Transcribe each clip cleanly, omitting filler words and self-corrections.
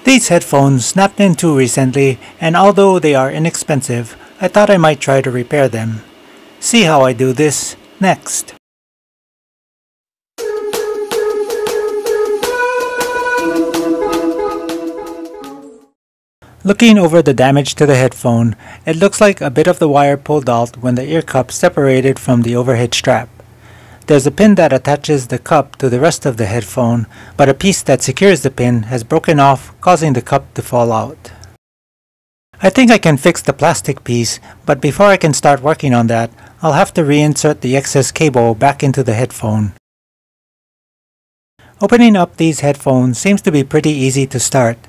These headphones snapped in two recently, and although they are inexpensive, I thought I might try to repair them. See how I do this next. Looking over the damage to the headphone, it looks like a bit of the wire pulled out when the ear cup separated from the overhead strap. There's a pin that attaches the cup to the rest of the headphone, but a piece that secures the pin has broken off, causing the cup to fall out. I think I can fix the plastic piece, but before I can start working on that, I'll have to reinsert the excess cable back into the headphone. Opening up these headphones seems to be pretty easy to start.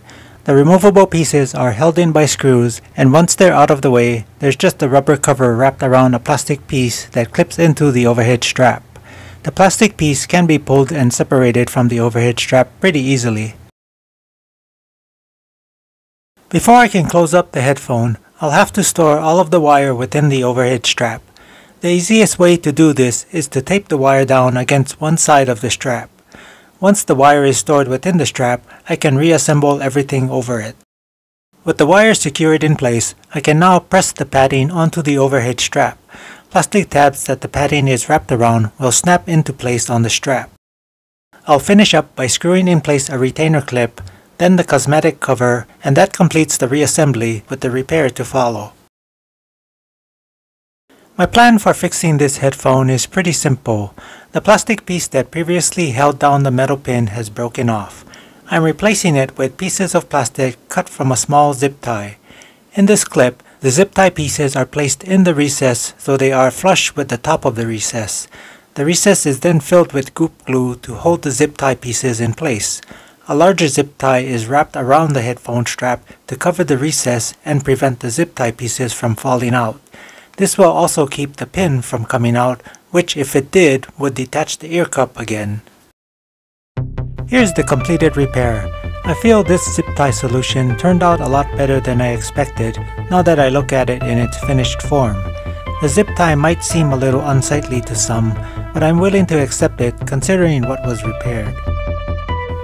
The removable pieces are held in by screws, and once they're out of the way, there's just a rubber cover wrapped around a plastic piece that clips into the overhead strap. The plastic piece can be pulled and separated from the overhead strap pretty easily. Before I can close up the headphone, I'll have to store all of the wire within the overhead strap. The easiest way to do this is to tape the wire down against one side of the strap. Once the wire is stored within the strap, I can reassemble everything over it. With the wire secured in place, I can now press the padding onto the overhead strap. Plastic tabs that the padding is wrapped around will snap into place on the strap. I'll finish up by screwing in place a retainer clip, then the cosmetic cover, and that completes the reassembly with the repair to follow. My plan for fixing this headphone is pretty simple. The plastic piece that previously held down the metal pin has broken off. I'm replacing it with pieces of plastic cut from a small zip tie. In this clip, the zip tie pieces are placed in the recess so they are flush with the top of the recess. The recess is then filled with goop glue to hold the zip tie pieces in place. A larger zip tie is wrapped around the headphone strap to cover the recess and prevent the zip tie pieces from falling out. This will also keep the pin from coming out, which if it did, would detach the ear cup again. Here's the completed repair. I feel this zip tie solution turned out a lot better than I expected now that I look at it in its finished form. The zip tie might seem a little unsightly to some, but I'm willing to accept it considering what was repaired.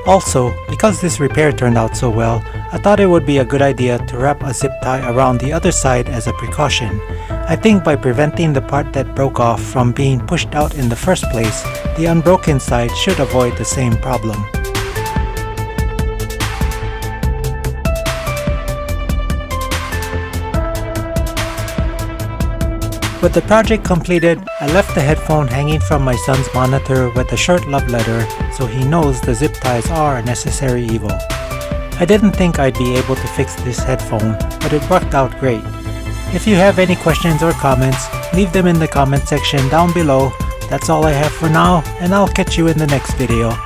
Also, because this repair turned out so well, I thought it would be a good idea to wrap a zip tie around the other side as a precaution. I think by preventing the part that broke off from being pushed out in the first place, the unbroken side should avoid the same problem. With the project completed, I left the headphone hanging from my son's monitor with a short love letter so he knows the zip ties are a necessary evil. I didn't think I'd be able to fix this headphone, but it worked out great. If you have any questions or comments, leave them in the comment section down below. That's all I have for now, and I'll catch you in the next video.